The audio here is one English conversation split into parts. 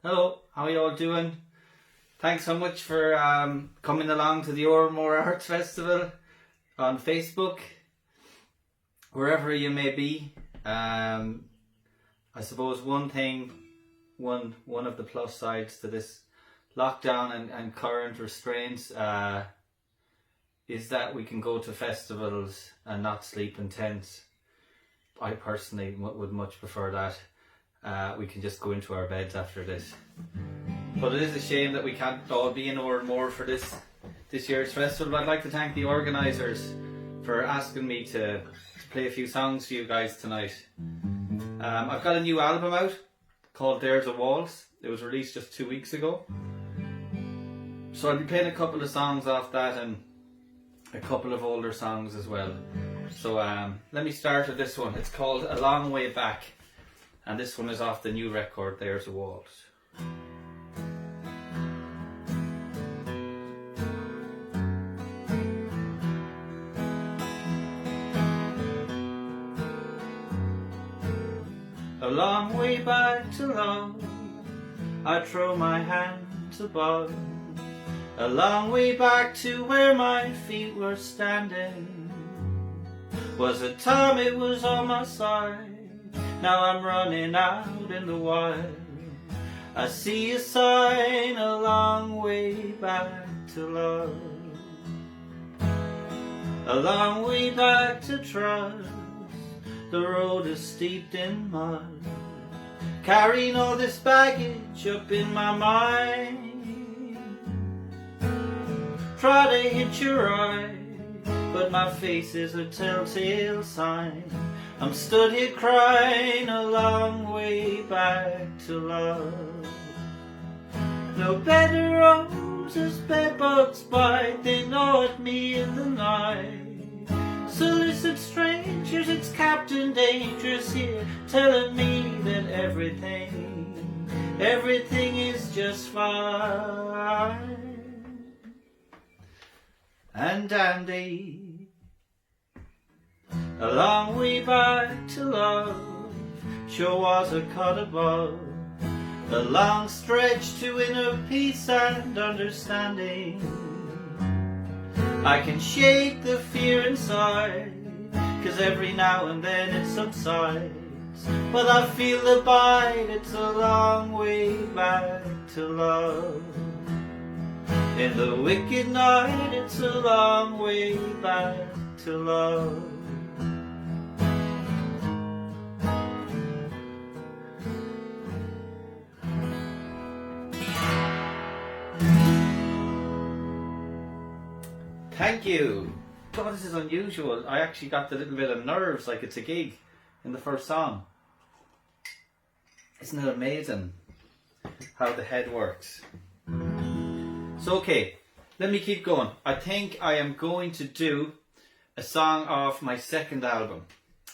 Hello, how are you all doing? Thanks so much for coming along to the Oranmore Arts Festival on Facebook, wherever you may be. I suppose one of the plus sides to this lockdown and current restraints is that we can go to festivals and not sleep in tents. I personally would much prefer that. We can just go into our beds after this. But it is a shame that we can't all be in Oranmore for this year's festival. But I'd like to thank the organisers for asking me to play a few songs for you guys tonight. I've got a new album out called There's a Waltz. It was released just 2 weeks ago. So I'll be playing a couple of songs off that and a couple of older songs as well. So let me start with this one. It's called A Long Way Back. And this one is off the new record, There's a Waltz. A long way back to love, I'd throw my hands above. A long way back to where my feet were standing. Was a time it was on my side. Now I'm running out in the wild. I see a sign, a long way back to love. A long way back to trust. The road is steeped in mud. Carrying all this baggage up in my mind. Try to hit your eye, but my face is a telltale sign. I'm stood here crying a long way back to love. No better roses, bedbugs bite, they gnaw at me in the night. Solicit strangers, it's Captain Dangerous here, telling me that everything is just fine and dandy. A long way back to love, sure was a cut above. A long stretch to inner peace and understanding. I can shake the fear inside, 'cause every now and then it subsides. But I feel the bite, it's a long way back to love. In the wicked night, it's a long way back to love. Thank you. God, this is unusual. I actually got the little bit of nerves like it's a gig in the first song. Isn't it amazing how the head works? So okay, let me keep going. I think I am going to do a song off my second album.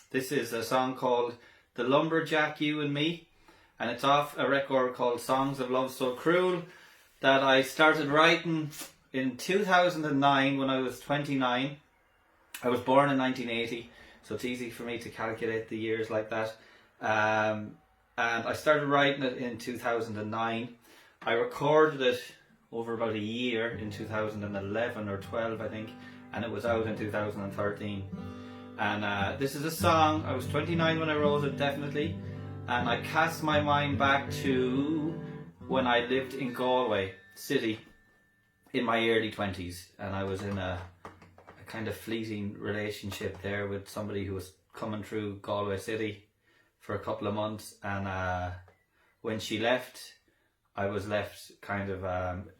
This is a song called The Lumberjack, You and Me, and it's off a record called Songs of Love So Cruel that I started writing in 2009 when I was 29. I was born in 1980, so it's easy for me to calculate the years like that. And I started writing it in 2009. I recorded it over about a year in 2011 or 12, I think, and it was out in 2013. And this is a song, I was 29 when I wrote it, definitely, and I cast my mind back to when I lived in Galway City in my early 20s, and I was in a kind of fleeting relationship there with somebody who was coming through Galway City for a couple of months, and when she left, I was left kind of,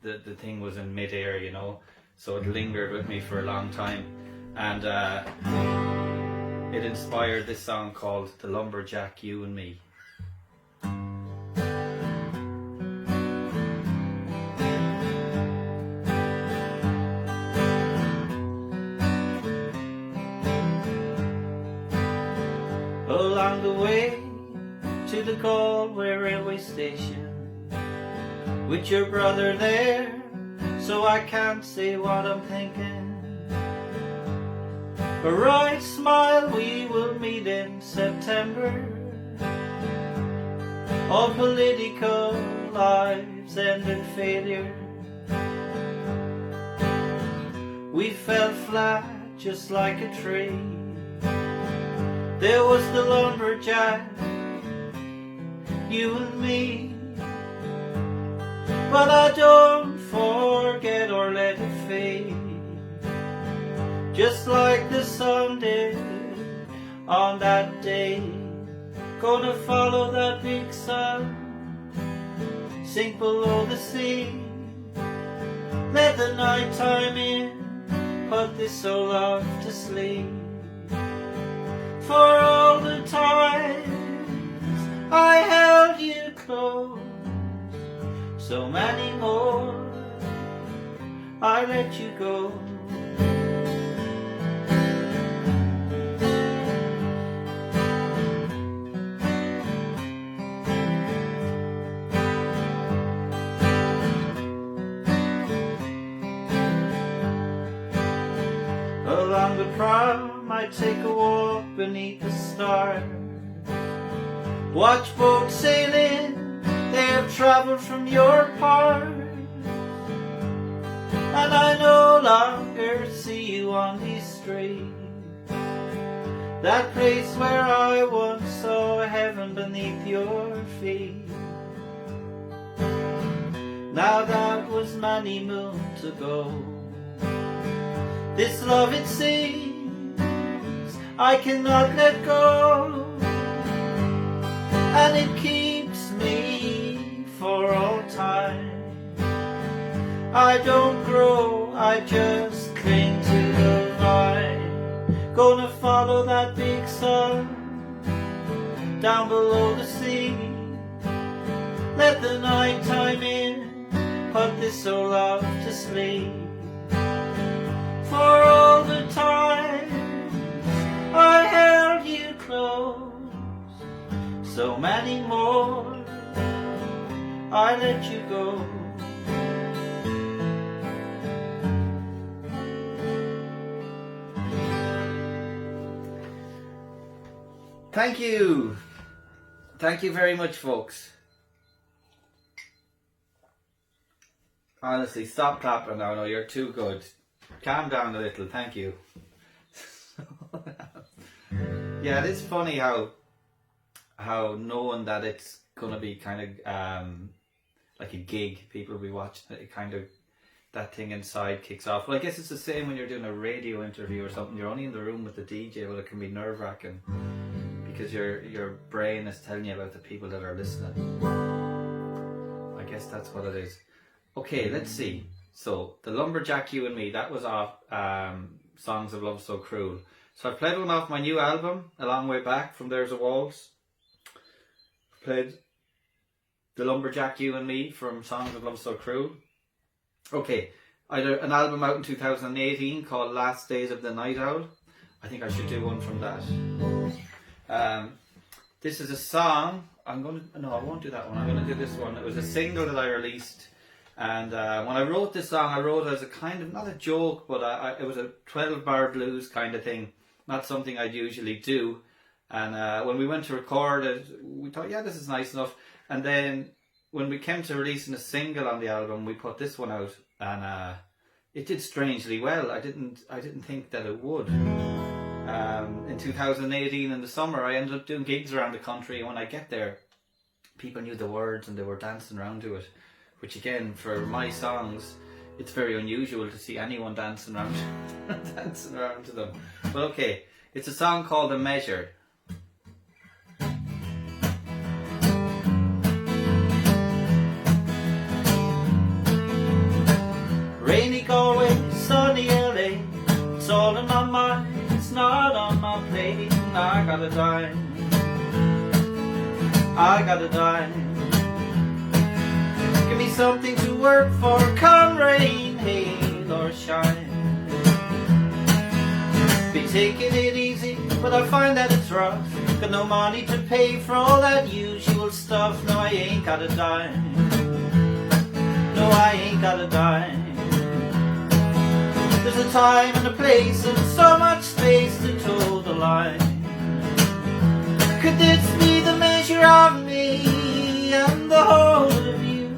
the thing was in mid-air, you know, so it lingered with me for a long time, and it inspired this song called The Lumberjack, You and Me. Along the way to the Galway railway station, with your brother there, so I can't say what I'm thinking. A right smile, we will meet in September. All political lives end in failure. We fell flat just like a tree. There was the lumberjack, you and me. But I don't forget or let it fade, just like the sun did on that day. Gonna follow that big sun, sink below the sea. Let the night time in, put this soul love to sleep. For all the times I held you close, so many more I let you go. Along the prow, might take a walk beneath the stars. Watch boats sail in, they have traveled from your part. And I no longer see you on these streets, that place where I once saw heaven beneath your feet. Now that was many moons ago. This love, it seems, I cannot let go, and it keeps me for all time. I don't grow, I just cling to the vine. Gonna follow that big sun down below the sea. Let the night time in, put this soul love to sleep. For all the time I held you close, so many more I let you go. Thank you. Thank you very much, folks. Honestly, stop clapping now. No, you're too good. Calm down a little, thank you. Yeah, it is funny how knowing that it's gonna be kind of like a gig, people will be watching it, kind of that thing inside kicks off. Well, I guess it's the same when you're doing a radio interview or something. You're only in the room with the DJ. Well, it can be nerve-wracking because your brain is telling you about the people that are listening. I guess that's what it is. Okay, let's see. So, the Lumberjack, You and Me, that was off Songs of Love So Cruel. So I played one off my new album, A Long Way Back, from There's a Waltz. Played the Lumberjack, You and Me from Songs of Love So Cruel. Okay, I had an album out in 2018 called Last Days of the Night Owl. I think I should do one from that. This is a song, I won't do that one, I'm going to do this one. It was a single that I released. And when I wrote this song, I wrote it as a kind of, not a joke, but it was a 12-bar blues kind of thing. Not something I'd usually do. And when we went to record it, we thought, yeah, this is nice enough. And then when we came to releasing a single on the album, we put this one out. And it did strangely well. I didn't think that it would. In 2018 in the summer, I ended up doing gigs around the country. And when I get there, people knew the words and they were dancing around to it. Which again, for my songs, it's very unusual to see anyone dancing around to them. But okay, it's a song called A Measure. Rainy Galway, sunny LA, it's all in my mind, it's not on my plate. I gotta dime, I gotta dime. Give me something to work for, come rain, hail or shine. Be taking it easy, but I find that it's rough. Got no money to pay for all that usual stuff. No, I ain't got a dime. No, I ain't got a dime. There's a time and a place and so much space to toe the line. Could this be the measure of me and the whole of you?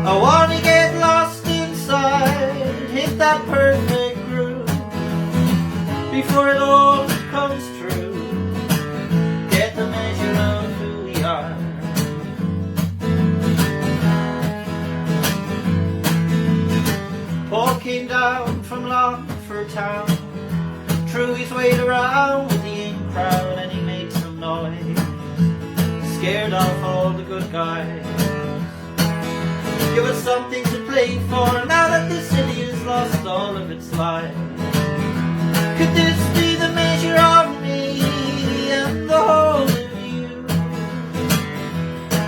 I wanna get lost inside, hit that perfect groove before it all comes true. Get the measure of who we are. Paul came down from Longford town, threw his weight around with the in crowd, and he made some noise, scared off all the good guys. Give us something to play for now that the city has lost all of its life. Could this be the measure of me and the whole of you?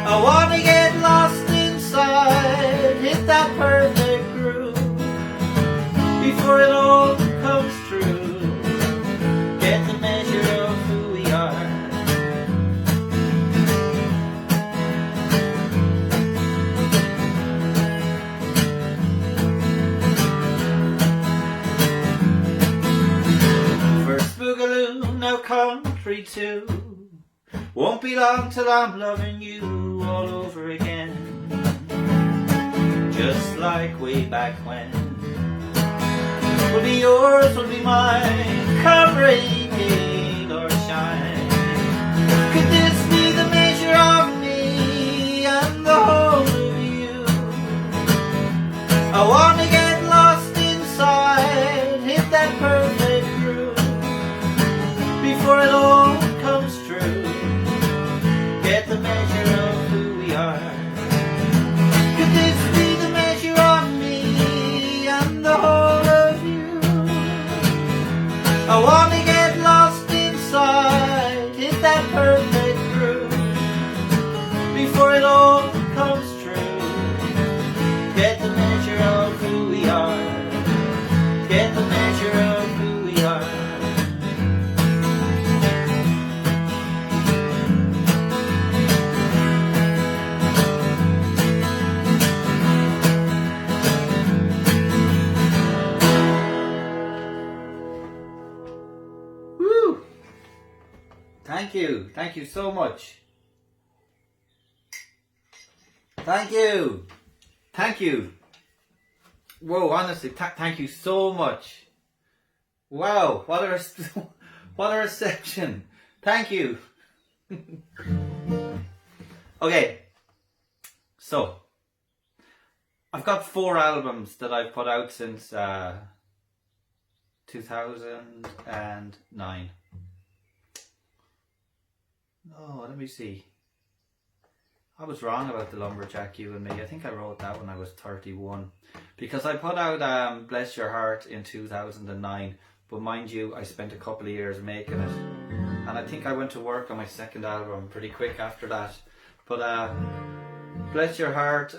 I wanna get lost inside, hit that perfect groove before it all comes true. Get the measure of who we are. First boogaloo, now country too. Won't be long till I'm loving you all over again, just like way back when. Will be yours, will be mine, come rain, hail or shine. Could this be the measure of me and the whole of you? I wanna get lost inside, hit that perfect groove before it all comes true. Get the measure of who we are. Could this be the measure of me and the whole of you? I wanna get lost inside, hit that perfect groove before it all comes true. Get the measure of who we are. Get the measure of who we are. Thank you so much. Thank you. Whoa, honestly, thank you so much. Wow, what a reception. Thank you. Okay, so I've got 4 albums that I've put out since 2009. Oh, let me see. I was wrong about the Lumberjack, You and Me. I think I wrote that when I was 31. Because I put out Bless Your Heart in 2009. But mind you, I spent a couple of years making it. And I think I went to work on my second album pretty quick after that. But Bless Your Heart,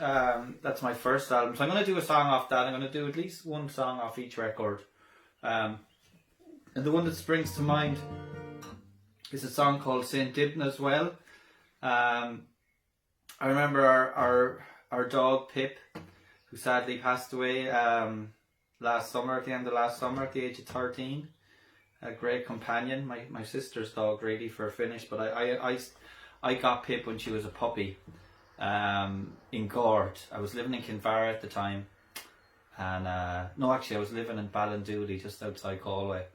that's my first album. So I'm going to do a song off that. I'm going to do at least one song off each record. And the one that springs to mind is a song called St. Dibna as well. I remember our dog Pip, who sadly passed away last summer, at the end of last summer, at the age of 13. A great companion, my sister's dog really for a finish, but I got Pip when she was a puppy in Gort. I was living in Kinvara at the time, and no, actually I was living in Ballindooley, just outside Galway,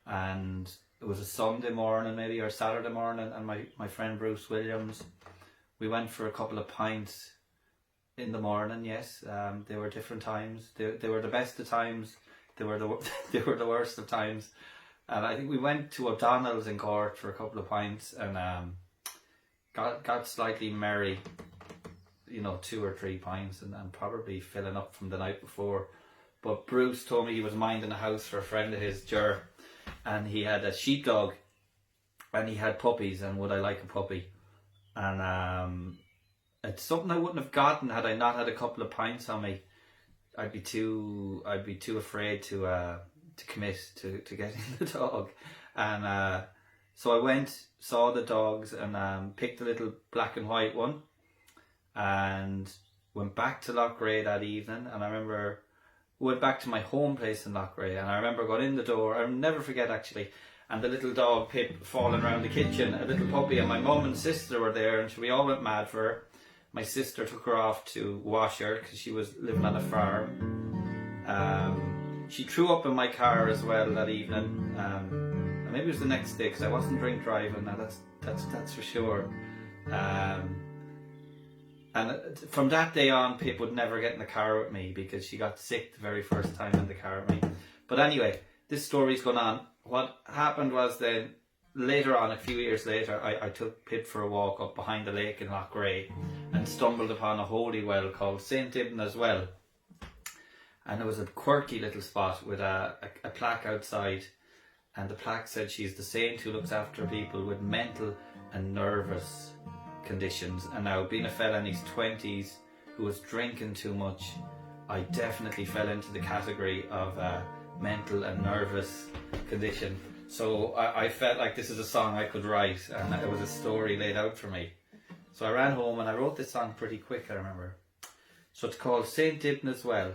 and it was a Sunday morning maybe, or Saturday morning, and my friend Bruce Williams, we went for a couple of pints in the morning. Yes, they were different times. They were the best of times. They were they were the worst of times. And I think we went to O'Donnell's in Cork for a couple of pints, and got slightly merry. 2 or 3 pints, and probably filling up from the night before. But Bruce told me he was minding a house for a friend of his, Ger, and he had a sheepdog, and he had puppies, and would I like a puppy? And it's something I wouldn't have gotten had I not had a couple of pints on me. I'd be too afraid to commit to getting the dog. And so I went, saw the dogs, and picked a little black and white one, and went back to Loughrea that evening. And I remember went back to my home place in Loughrea, and I remember going in the door, I'll never forget actually, and the little dog Pip falling around the kitchen, a little puppy, and my mum and sister were there, and we all went mad for her. my sister took her off to wash her because she was living on a farm. She threw up in my car as well that evening. And maybe it was the next day because I wasn't drink driving. Now that's for sure. And from that day on, Pip would never get in the car with me because she got sick the very first time in the car with me. But anyway, this story's going on. What happened was then, later on, a few years later, I took Pip for a walk up behind the lake in Lochray and stumbled upon a holy well called St. Ibna's Well. And it was a quirky little spot with a plaque outside. And the plaque said she's the saint who looks after people with mental and nervous conditions. And now, being a fella in his 20s who was drinking too much, I definitely fell into the category of mental and nervous condition. So I felt like this is a song I could write, and it was a story laid out for me. So I ran home and I wrote this song pretty quick, I remember. So it's called St. Ibna's Well.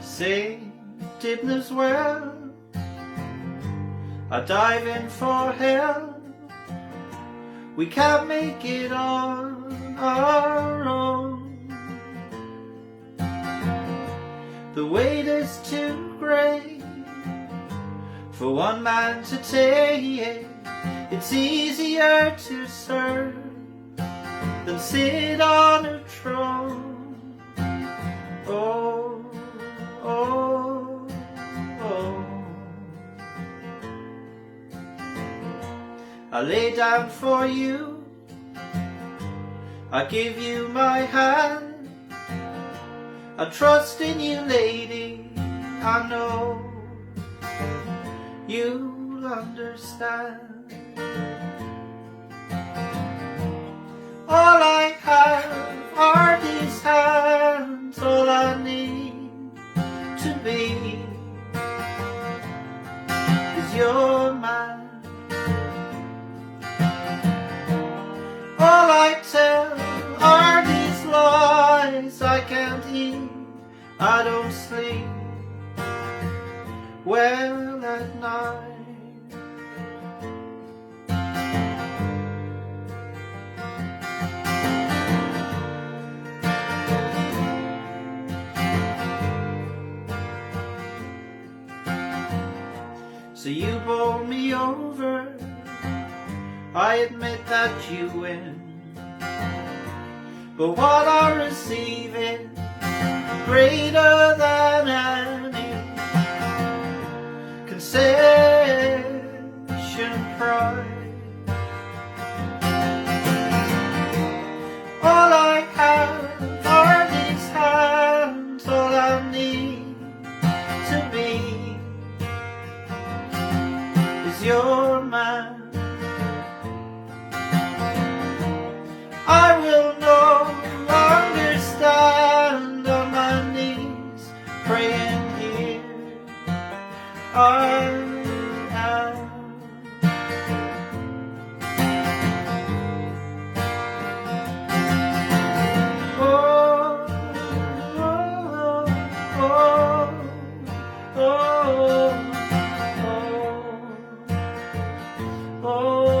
St. Ibna's Well, I dive in for hell. We can't make it on our own. The weight is too great for one man to take. It's easier to serve than sit on a throne. Oh, oh, oh. I lay down for you, I give you my hand, I trust in you, lady, I know you'll understand. All I have are these hands, all I need to be is your man. All I tell are these lies, I can't eat, I don't sleep well at night. So you bowl me over, I admit that you win, but what I receive is greater than any concession price. All I have are these hands, all I need to be is your man. I will no longer stand on my knees praying here. I am. Oh, oh, oh, oh, oh, oh, oh.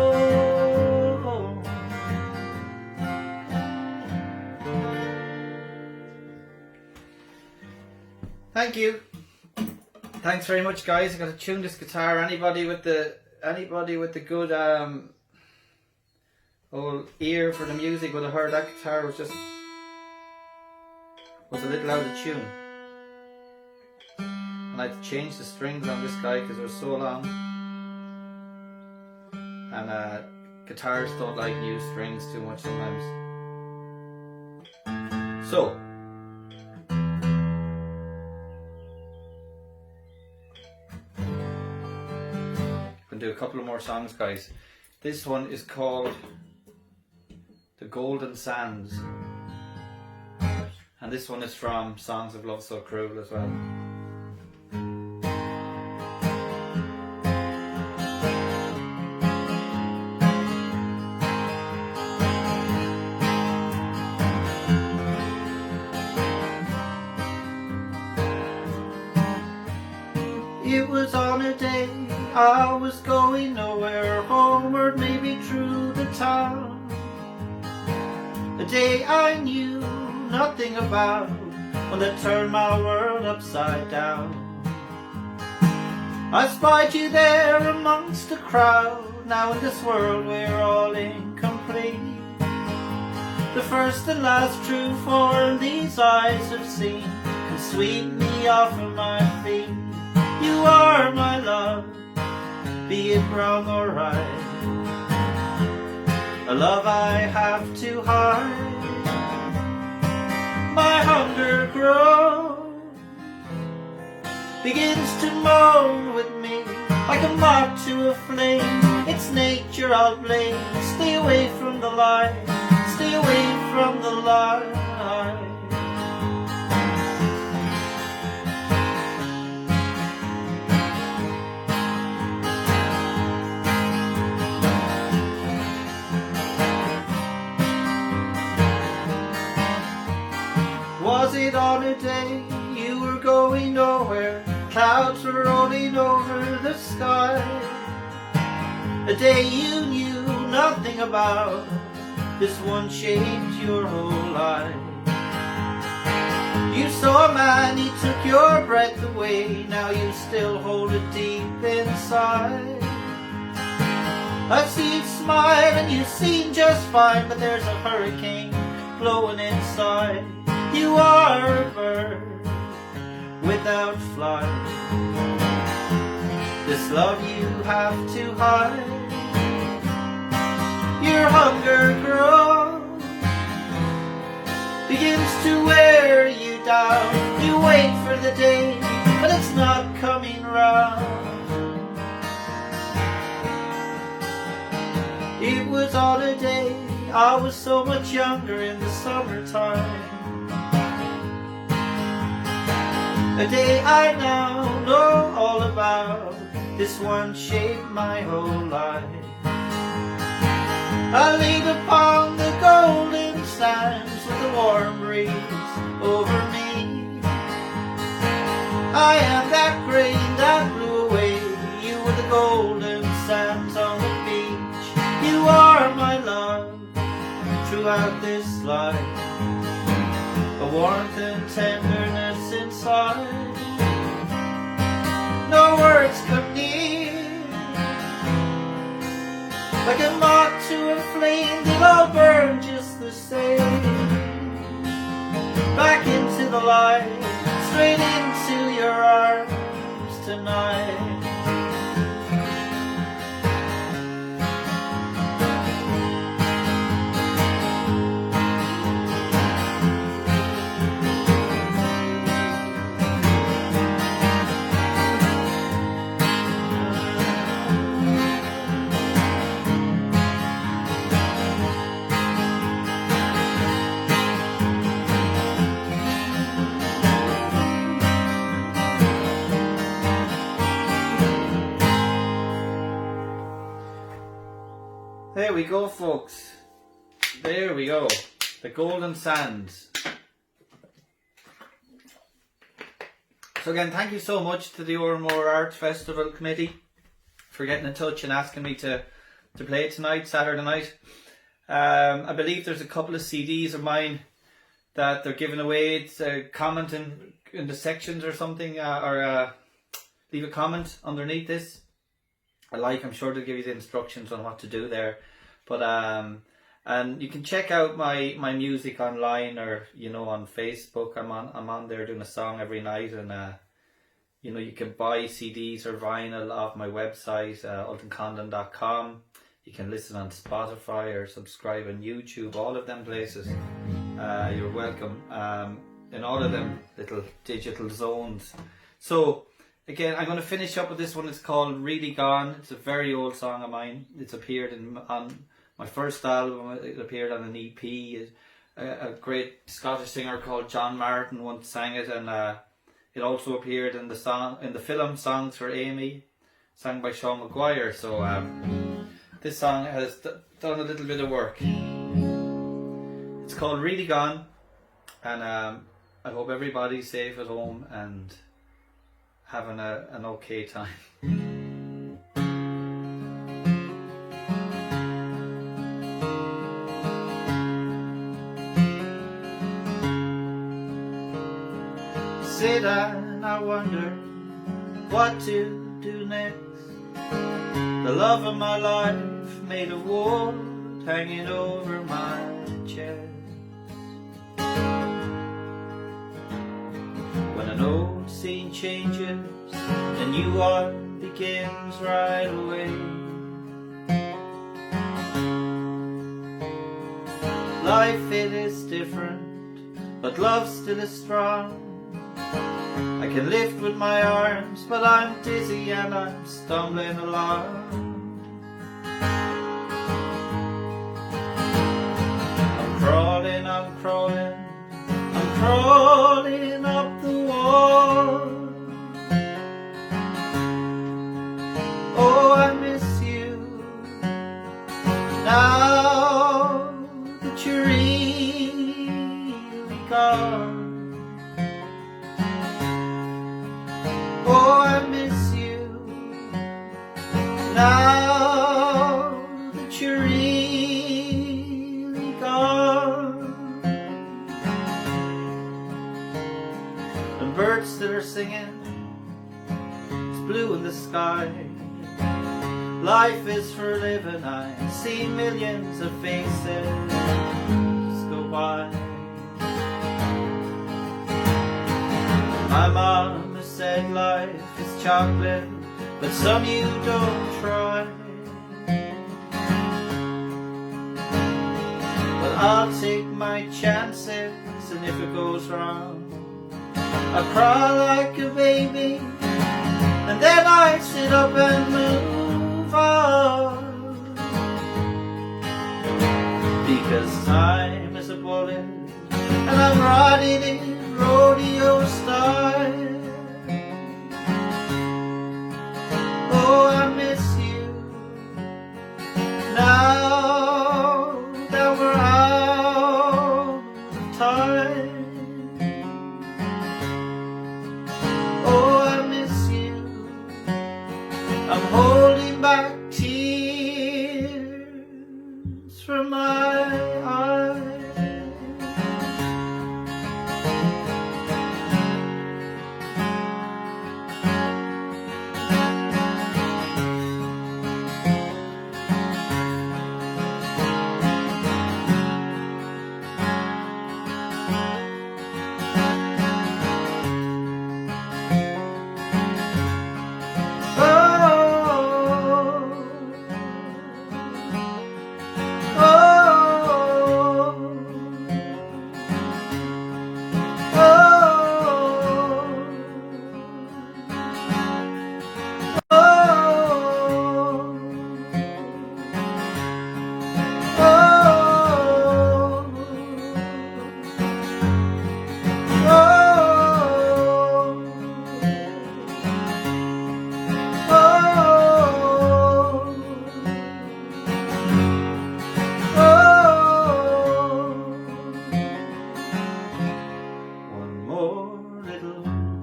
Thank you. Thanks very much, guys. I got to tune this guitar. Anybody with the good old ear for the music would have heard that guitar was a little out of tune. And I had to change the strings on this guy because it was so long. And guitars don't like new strings too much sometimes. So. Do a couple of more songs, guys. This one is called The Golden Sands, and this one is from Songs of Love So Cruel as well. It was on a day I was going nowhere, homeward maybe through the town. A day I knew nothing about, one that turned my world upside down. I spied you there amongst the crowd. Now in this world we're all incomplete. The first and last true form these eyes have seen can sweep me off of my feet. You are my love, be it wrong or right, a love I have to hide. My hunger grows, begins to moan with me, like a moth to a flame. It's nature I'll blame. Stay away from the light, stay away from the light. Was it on a day you were going nowhere, clouds were rolling over the sky? A day you knew nothing about, this one shaped your whole life. You saw a man, he took your breath away, now you still hold it deep inside. I've seen you smile and you seem just fine, but there's a hurricane blowing inside. You are a bird without flight, this love you have to hide. Your hunger grows, begins to wear you down. You wait for the day, but it's not coming round. It was on a day I was so much younger in the summertime. A day I now know all about, this one shaped my whole life. I lean upon the golden sands with the warm breeze over me. I am that grain that blew away, you were the golden sands on the beach. You are my love throughout this life, a warmth and tenderness inside. No words come near, like a moth to a flame, they'll all burn just the same. Back into the light, straight into your arms tonight. There we go, folks. There we go. The Golden Sands. So again, thank you so much to the Oranmore Arts Festival Committee for getting in touch and asking me to play tonight, Saturday night. I believe there's a couple of CDs of mine that they're giving away. It's a comment in the sections or something, or leave a comment underneath this. I'm sure they'll give you the instructions on what to do there. But and you can check out my music online, or on Facebook. I'm on there doing a song every night, and you can buy CDs or vinyl off my website, ultanconlon.com. You can listen on Spotify or subscribe on YouTube, all of them places. You're welcome in all of them little digital zones. So again, I'm going to finish up with this one. It's called Really Gone. It's a very old song of mine. It's appeared on my first album. It appeared on an EP. A great Scottish singer called John Martin once sang it, and it also appeared in the film Songs for Amy, sung by Sean Maguire. So this song has done a little bit of work. It's called Really Gone, and I hope everybody's safe at home and having an okay time. Sit and I wonder what to do next. The love of my life made of wood hanging over my chest. When an old scene changes, a new one begins right away. Life it is different, but love still is strong. I can lift with my arms, but I'm dizzy and I'm stumbling along. I'm crawling, I'm crawling, I'm crawling up the wall. Oh, I miss you now that you're really gone. Oh, I miss you now that you're really gone. And birds that are singing, it's blue in the sky. Life is for living, I see millions of faces go by. My mom said life is chocolate, but some you don't try. Well, I'll take my chances, and if it goes wrong, I cry like a baby, and then I sit up and move on. Because time is a bullet, and I'm riding in rodeo style. Oh, I miss you now that we're out of time. Oh, I miss you. I'm holding back tears from my eyes.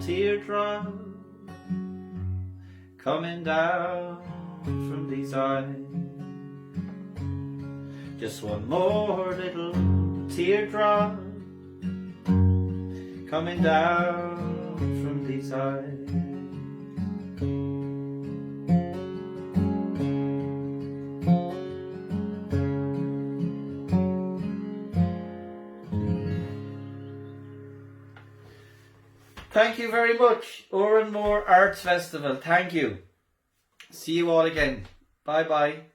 Teardrop coming down from these eyes. Just one more little teardrop coming down from these eyes. Thank you very much, Oranmore Arts Festival. Thank you. See you all again. Bye bye.